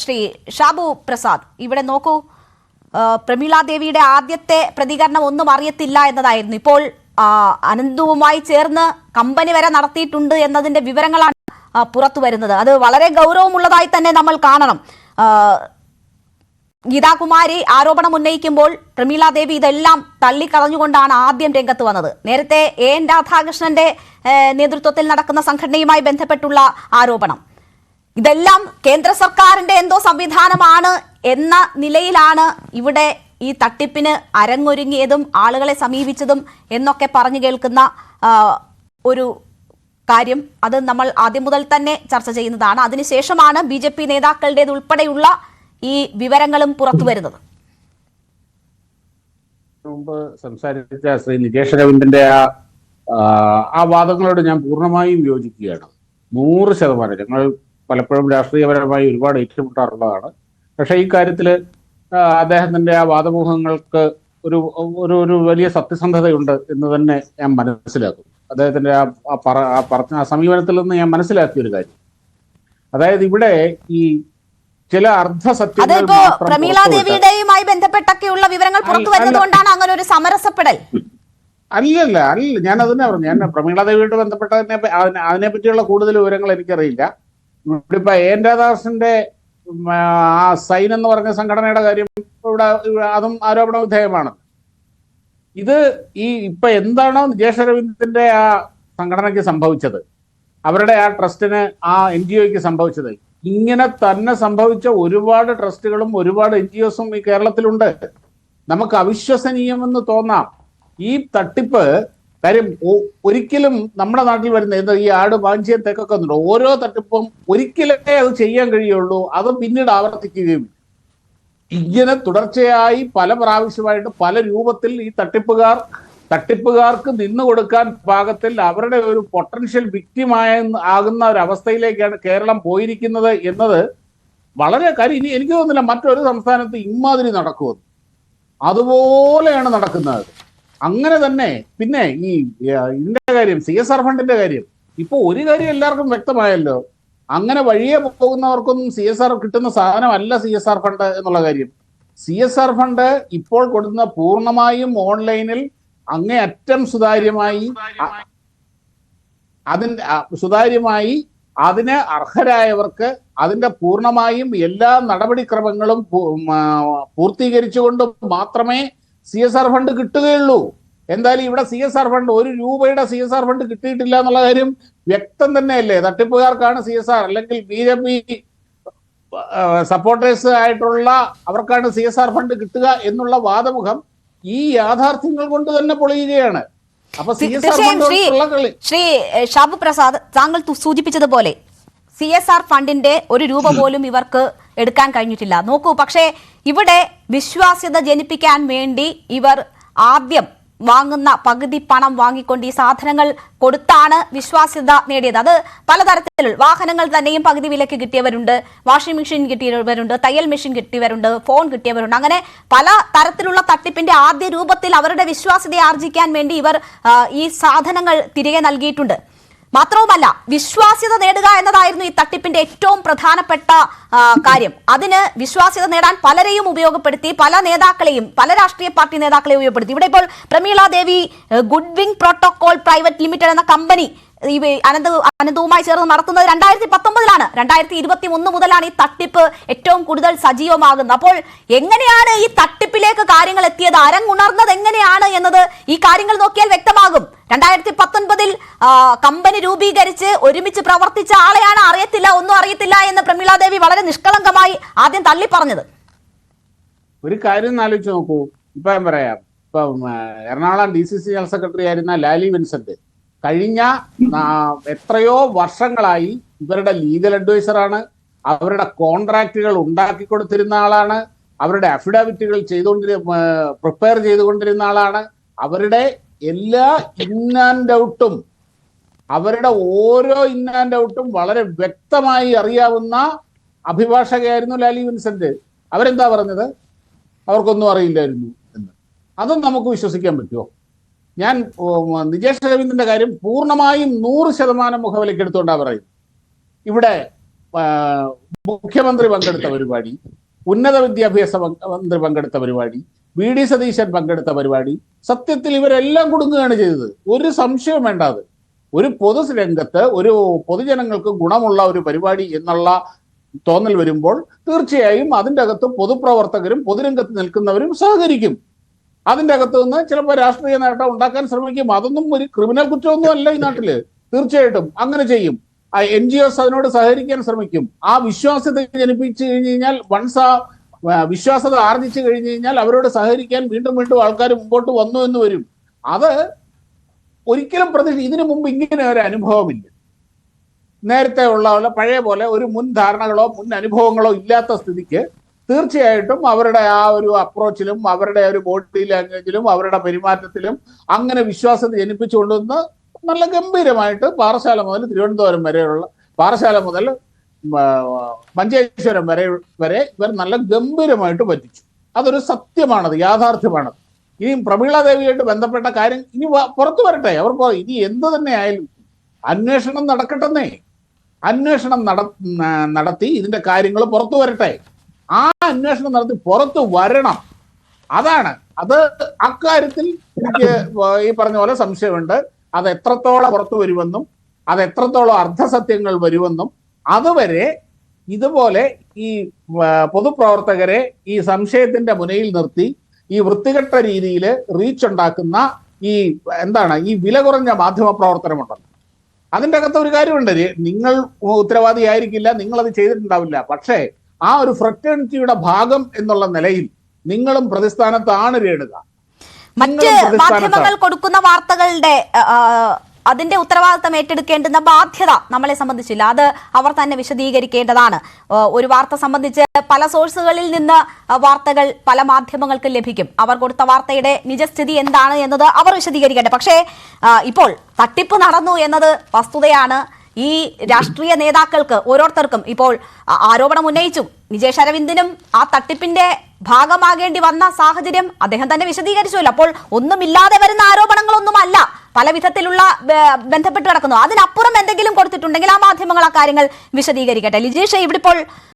ശ്രീ ഷാബു പ്രസാദ്, ഇവിടെ നോക്കൂ, പ്രമീള ദേവിയുടെ ആദ്യത്തെ പ്രതികരണം ഒന്നും അറിയത്തില്ല എന്നതായിരുന്നു. ഇപ്പോൾ അനന്തുവുമായി ചേർന്ന് കമ്പനി വരെ നടത്തിയിട്ടുണ്ട് എന്നതിന്റെ വിവരങ്ങളാണ് പുറത്തു വരുന്നത്. അത് വളരെ ഗൗരവമുള്ളതായി തന്നെ നമ്മൾ കാണണം. ഗീതാകുമാരി ആരോപണം ഉന്നയിക്കുമ്പോൾ പ്രമീള ദേവി ഇതെല്ലാം തള്ളിക്കളഞ്ഞുകൊണ്ടാണ് ആദ്യം രംഗത്ത് വന്നത്. നേരത്തെ എൻ രാധാകൃഷ്ണന്റെ നേതൃത്വത്തിൽ നടക്കുന്ന സംഘടനയുമായി ബന്ധപ്പെട്ടുള്ള ആരോപണം, ഇതെല്ലാം കേന്ദ്ര സർക്കാരിന്റെ എന്തോ സംവിധാനമാണ് എന്ന നിലയിലാണ് ഇവിടെ ഈ തട്ടിപ്പിന് അരങ്ങൊരുങ്ങിയതും ആളുകളെ സമീപിച്ചതും എന്നൊക്കെ പറഞ്ഞു കേൾക്കുന്ന ഒരു കാര്യം. അത് നമ്മൾ ആദ്യം മുതൽ തന്നെ ചർച്ച ചെയ്യുന്നതാണ്. അതിനുശേഷമാണ് BJP നേതാക്കളുടേത് ഉൾപ്പെടെയുള്ള ഈ വിവരങ്ങളും പുറത്തു വരുന്നത്. മുമ്പ് സംസാരിച്ച ശ്രീ നികേഷ് രവീന്ദ്രന്റെ ആ വാദങ്ങളോട് ഞാൻ പൂർണ്ണമായും യോജിക്കുകയാണ്. 100%. ഞങ്ങൾ പലപ്പോഴും രാഷ്ട്രീയപരമായി ഒരുപാട് ഏറ്റുമുട്ടാറുള്ളതാണ്. പക്ഷെ ഈ കാര്യത്തിൽ അദ്ദേഹത്തിന്റെ ആ വാദമുഖങ്ങൾക്ക് ഒരു ഒരു ഒരു വലിയ സത്യസന്ധതയുണ്ട് എന്ന് തന്നെ ഞാൻ മനസ്സിലാക്കും. അദ്ദേഹത്തിന്റെ ആ സമീപനത്തിൽ നിന്ന് ഞാൻ മനസ്സിലാക്കിയ ഒരു കാര്യം, അതായത് ഇവിടെ ഈ ചില അർദ്ധസത്യങ്ങൾ പ്രമീള ദേവിയുടെയുമായി ബന്ധപ്പെട്ടൊക്കെയുള്ള വിവരങ്ങൾ പുറത്തു വരുന്നതുകൊണ്ടാണ് അങ്ങനെ ഒരു സമരസപ്പെടൽ. അല്ല, ഞാൻ അതിനെ പറഞ്ഞു. ഞാൻ പ്രമീള ദേവിയോട് ബന്ധപ്പെട്ട അതിനെ പറ്റിയുള്ള കൂടുതൽ വിവരങ്ങൾ എനിക്കറിയില്ല. ഇവിടെ ഇപ്പൊ എൻ രാധാകൃഷ്ണന്റെ ആ സൈൻ എന്ന് പറഞ്ഞ സംഘടനയുടെ കാര്യം ഇവിടെ അതും ആരോപണ വിധേയമാണ്. ഇത് ഇപ്പൊ എന്താണോ നികേഷ് രവീന്ദ്രന്റെ ആ സംഘടനയ്ക്ക് സംഭവിച്ചത്, അവരുടെ ആ ട്രസ്റ്റിന്, ആ NGOയ്ക്ക് സംഭവിച്ചത്, ഇങ്ങനെ തന്നെ സംഭവിച്ച ഒരുപാട് ട്രസ്റ്റുകളും ഒരുപാട് NGOസും ഈ കേരളത്തിലുണ്ട്. നമുക്ക് അവിശ്വസനീയമെന്ന് തോന്നാം ഈ തട്ടിപ്പ്. കാര്യം ഒരിക്കലും നമ്മുടെ നാട്ടിൽ വരുന്ന ഈ ആട് വാഞ്ചിയം തെക്കൊക്കെ ഒന്നുണ്ട്. ഓരോ തട്ടിപ്പും ഒരിക്കലേ അത് ചെയ്യാൻ കഴിയുള്ളൂ, അത് പിന്നീട് ആവർത്തിക്കുകയും ഇങ്ങനെ തുടർച്ചയായി പല പ്രാവശ്യമായിട്ട് പല രൂപത്തിൽ ഈ തട്ടിപ്പുകാർക്ക് നിന്നു കൊടുക്കാൻ പാകത്തിൽ അവരുടെ ഒരു പൊട്ടൻഷ്യൽ ആകുന്ന ഒരു അവസ്ഥയിലേക്കാണ് കേരളം പോയിരിക്കുന്നത് എന്നത് വളരെ കാര്യം. ഇനി എനിക്ക് തോന്നുന്നില്ല മറ്റൊരു സംസ്ഥാനത്ത് ഇമാതിരി നടക്കുമെന്ന്. അതുപോലെയാണ് നടക്കുന്നത്. അങ്ങനെ തന്നെ പിന്നെ ഇതിന്റെ കാര്യം, CSR ഫണ്ടിന്റെ കാര്യം, ഇപ്പൊ ഒരു കാര്യം എല്ലാവർക്കും വ്യക്തമായല്ലോ. അങ്ങനെ വഴിയെ പോകുന്നവർക്കൊന്നും CSR കിട്ടുന്ന സാധനമല്ല CSR ഫണ്ട് എന്നുള്ള കാര്യം. CSR ഫണ്ട് ഇപ്പോൾ കൊടുക്കുന്ന പൂർണ്ണമായും ഓൺലൈനിൽ അങ്ങേയറ്റം സുതാര്യമായി അതിന് അർഹരായവർക്ക് അതിന്റെ പൂർണ്ണമായും എല്ലാ നടപടിക്രമങ്ങളും പൂർത്തീകരിച്ചുകൊണ്ട് മാത്രമേ CSR ഫണ്ട് കിട്ടുകയുള്ളൂ. എന്തായാലും ഇവിടെ CSR ഫണ്ട്, 1 രൂപയുടെ CSR ഫണ്ട് കിട്ടിയിട്ടില്ല എന്നുള്ള കാര്യം വ്യക്തം തന്നെയല്ലേ. തട്ടിപ്പുകാർക്കാണ് CSR, അല്ലെങ്കിൽ BJP സപ്പോർട്ടേഴ്സ് ആയിട്ടുള്ള അവർക്കാണ് CSR ഫണ്ട് കിട്ടുക എന്നുള്ള വാദമുഖം ഈ യാഥാർത്ഥ്യങ്ങൾ കൊണ്ട് തന്നെ പൊളിയുകയാണ്. അപ്പൊ ശ്രീ ഷാബു പ്രസാദ്, താങ്കൾ സൂചിപ്പിച്ചതുപോലെ CSR ഫണ്ടിന്റെ 1 രൂപ പോലും ഇവർക്ക് എടുക്കാൻ കഴിഞ്ഞിട്ടില്ല. നോക്കൂ, പക്ഷേ ഇവിടെ വിശ്വാസ്യത ജനിപ്പിക്കാൻ വേണ്ടി ഇവർ ആദ്യം വാങ്ങുന്ന പകുതി പണം വാങ്ങിക്കൊണ്ട് ഈ സാധനങ്ങൾ കൊടുത്താണ് വിശ്വാസ്യത നേടിയത്. അത് പലതരത്തിലുള്ള വാഹനങ്ങൾ തന്നെയും പകുതി വിലക്ക് കിട്ടിയവരുണ്ട്, വാഷിംഗ് മെഷീൻ കിട്ടിയവരുണ്ട്, തയ്യൽ മെഷീൻ കിട്ടിയവരുണ്ട്, ഫോൺ കിട്ടിയവരുണ്ട്. അങ്ങനെ പല തരത്തിലുള്ള തട്ടിപ്പിന്റെ ആദ്യ രൂപത്തിൽ അവരുടെ വിശ്വാസ്യതയെ ആർജിക്കാൻ വേണ്ടി ഇവർ ഈ സാധനങ്ങൾ തിരികെ നൽകിയിട്ടുണ്ട്. മാത്രവുമല്ല, വിശ്വാസ്യത നേടുക എന്നതായിരുന്നു ഈ തട്ടിപ്പിന്റെ ഏറ്റവും പ്രധാനപ്പെട്ട കാര്യം. അതിന് വിശ്വാസ്യത നേടാൻ പലരെയും ഉപയോഗപ്പെടുത്തി, പല നേതാക്കളെയും, പല രാഷ്ട്രീയ പാർട്ടി നേതാക്കളെയും ഉപയോഗപ്പെടുത്തി. ഇവിടെ ഇപ്പോൾ Pramila Devi Good Wing Protocol Private Limited എന്ന കമ്പനി അനന്തവുമായി ചേർന്ന് നടത്തുന്നത് 2019 2021 മുതലാണ് ഈ തട്ടിപ്പ് ഏറ്റവും കൂടുതൽ സജീവമാകുന്നത്. അപ്പോൾ എങ്ങനെയാണ് ഈ തട്ടിപ്പിലേക്ക് കാര്യങ്ങൾ എത്തിയത്, അരങ്ങുണർന്നത് എങ്ങനെയാണ് എന്നത് ഈ കാര്യങ്ങൾ നോക്കിയാൽ വ്യക്തമാകും. 2019 കമ്പനി രൂപീകരിച്ച് ഒരുമിച്ച് പ്രവർത്തിച്ച ആളെയാണ് ഒന്നും അറിയത്തില്ല എന്ന് പ്രമീള ദേവി വളരെ നിഷ്കളങ്കമായി ആദ്യം തള്ളി പറഞ്ഞത്. ഒരു കാര്യം ആലോചിച്ച് നോക്കൂ. ഇപ്പൊ ഞാൻ പറയാം, ഇപ്പൊ എറണാകുളം DCC ജനറൽ സെക്രട്ടറി ആയിരുന്ന ലാലി വിൻസെന്റ് കഴിഞ്ഞ എത്രയോ വർഷങ്ങളായി ഇവരുടെ ലീഗൽ അഡ്വൈസറാണ്, അവരുടെ കോൺട്രാക്റ്റുകൾ ഉണ്ടാക്കി കൊടുത്തിരുന്ന ആളാണ്, അവരുടെ അഫിഡാവിറ്റുകൾ പ്രിപ്പയർ ചെയ്തുകൊണ്ടിരുന്ന ആളാണ്. അവരുടെ എല്ലാ ഇൻ ആൻഡ് ഔട്ടും, അവരുടെ ഓരോ ഇൻ ആൻഡ് ഔട്ടും വളരെ വ്യക്തമായി അറിയാവുന്ന അഭിഭാഷകയായിരുന്നു ലാലി വിൻസെന്റ്. അവരെന്താ പറഞ്ഞത്? അവർക്കൊന്നും അറിയില്ലായിരുന്നു എന്ന്. അതും നമുക്ക് വിശ്വസിക്കാൻ പറ്റുമോ? ഞാൻ നികേഷ് രവീന്ദ്രന്റെ കാര്യം പൂർണ്ണമായും 100% മുഖവിലേക്ക് എടുത്തുകൊണ്ടാണ് പറയുന്നത്. ഇവിടെ ആ, മുഖ്യമന്ത്രി പങ്കെടുത്ത പരിപാടി, ഉന്നത വിദ്യാഭ്യാസ മന്ത്രി പങ്കെടുത്ത പരിപാടി, വി ഡി സതീശൻ പങ്കെടുത്ത പരിപാടി, സത്യത്തിൽ ഇവരെല്ലാം കുടുങ്ങുകയാണ് ചെയ്തത്. ഒരു സംശയവും വേണ്ട. അത് ഒരു പൊതുരംഗത്ത് ഒരു പൊതുജനങ്ങൾക്ക് ഗുണമുള്ള ഒരു പരിപാടി എന്നുള്ള തോന്നൽ വരുമ്പോൾ തീർച്ചയായും അതിൻ്റെ അകത്ത് പൊതുപ്രവർത്തകരും പൊതുരംഗത്ത് നിൽക്കുന്നവരും സഹകരിക്കും. അതിൻ്റെ അകത്ത് നിന്ന് ചിലപ്പോൾ രാഷ്ട്രീയ നേട്ടം ഉണ്ടാക്കാൻ ശ്രമിക്കും. അതൊന്നും ഒരു ക്രിമിനൽ കുറ്റമൊന്നും അല്ല ഈ നാട്ടില്. തീർച്ചയായിട്ടും അങ്ങനെ ചെയ്യും. NGOs അതിനോട് സഹകരിക്കാൻ ശ്രമിക്കും. ആ വിശ്വാസ്യത ജനിപ്പിച്ചു കഴിഞ്ഞു കഴിഞ്ഞാൽ, വൺസ് ആ വിശ്വാസത ആർജിച്ചു കഴിഞ്ഞു കഴിഞ്ഞാൽ അവരോട് സഹകരിക്കാൻ വീണ്ടും വീണ്ടും ആൾക്കാർ മുമ്പോട്ട് വന്നു എന്ന് വരും. അത് ഒരിക്കലും ഇതിനു മുമ്പ് ഇങ്ങനെ ഒരു അനുഭവമില്ല. നേരത്തെ ഉള്ള പഴയ പോലെ ഒരു മുൻ ധാരണകളോ മുൻ അനുഭവങ്ങളോ ഇല്ലാത്ത സ്ഥിതിക്ക് തീർച്ചയായിട്ടും അവരുടെ ആ ഒരു അപ്രോച്ചിലും അവരുടെ ഒരു ബോഡി ലാംഗ്വേജിലും അവരുടെ പെരുമാറ്റത്തിലും അങ്ങനെ വിശ്വാസത ജനിപ്പിച്ചുകൊണ്ടുവന്ന് നല്ല ഗംഭീരമായിട്ട് പാറശാല മുതൽ തിരുവനന്തപുരം വരെയുള്ള, പാറശാല മുതൽ മഞ്ചേശ്വരം വരെ ഇവർ നല്ല ഗംഭീരമായിട്ട് പറ്റിച്ചു. അതൊരു സത്യമാണത്, യാഥാർത്ഥ്യമാണത്. ഇനി പ്രമീള ദേവിയായിട്ട് ബന്ധപ്പെട്ട കാര്യം ഇനി പുറത്തു വരട്ടെ. അവർ ഇനി എന്ത് തന്നെ ആയാലും അന്വേഷണം നടക്കട്ടെന്നേ. അന്വേഷണം നടത്തി ഇതിന്റെ കാര്യങ്ങൾ പുറത്തു വരട്ടെ. ആ അന്വേഷണം നടത്തി പുറത്തു വരണം. അതാണ് അത്. അക്കാര്യത്തിൽ എനിക്ക് ഈ പറഞ്ഞ പോലെ സംശയമുണ്ട്. അത് എത്രത്തോളം പുറത്തു വരുമെന്നും അത് എത്രത്തോളം അർദ്ധസത്യങ്ങൾ വരുമെന്നും അതുവരെ ഇതുപോലെ ഈ പൊതുപ്രവർത്തകരെ ഈ സംശയത്തിന്റെ മുനയിൽ നിർത്തി ഈ വൃത്തികെട്ട രീതിയിൽ റീച്ച് ഉണ്ടാക്കുന്ന ഈ ഈ വില കുറഞ്ഞ മാധ്യമ പ്രവർത്തനമുണ്ടല്ലോ, അതിൻ്റെ അകത്ത് ഒരു കാര്യമുണ്ട്. നിങ്ങൾ ഉത്തരവാദിയായിരിക്കില്ല, നിങ്ങളത് ചെയ്തിട്ടുണ്ടാവില്ല. പക്ഷേ ആ ഒരു ഫ്രറ്റേണിറ്റിയുടെ ഭാഗം എന്നുള്ള നിലയിൽ നിങ്ങളും പ്രതിസ്ഥാനത്താണ് രേണുക. മറ്റ് മാധ്യമങ്ങൾ കൊടുക്കുന്ന വാർത്തകളുടെ അതിന്റെ ഉത്തരവാദിത്തം ഏറ്റെടുക്കേണ്ടുന്ന ബാധ്യത നമ്മളെ സംബന്ധിച്ചില്ല. അത് അവർ തന്നെ വിശദീകരിക്കേണ്ടതാണ്. ഒരു വാർത്ത സംബന്ധിച്ച് പല സോഴ്സുകളിൽ നിന്ന് വാർത്തകൾ പല മാധ്യമങ്ങൾക്ക് ലഭിക്കും. അവർ കൊടുത്ത വാർത്തയുടെ നിജസ്ഥിതി എന്താണ് എന്നത് അവർ വിശദീകരിക്കേണ്ടത്. പക്ഷേ ഇപ്പോൾ തട്ടിപ്പ് നടന്നു എന്നത് വസ്തുതയാണ്. ഈ രാഷ്ട്രീയ നേതാക്കൾക്ക് ഓരോരുത്തർക്കും ഇപ്പോൾ ആരോപണം ഉന്നയിച്ചു. നിജേഷ് അരവിന്ദിനും ആ തട്ടിപ്പിന്റെ ഭാഗമാകേണ്ടി വന്ന സാഹചര്യം അദ്ദേഹം തന്നെ വിശദീകരിച്ചുവല്ലോ. അപ്പോൾ ഒന്നുമില്ലാതെ വരുന്ന ആരോപണങ്ങളൊന്നുമല്ല, പല വിധത്തിലുള്ള ബന്ധപ്പെട്ട് കിടക്കുന്നു. അതിനപ്പുറം എന്തെങ്കിലും കൊടുത്തിട്ടുണ്ടെങ്കിൽ ആ മാധ്യമങ്ങൾ ആ കാര്യങ്ങൾ വിശദീകരിക്കട്ടെ. ലിജീഷ്, ഇവിടെ ഇപ്പോൾ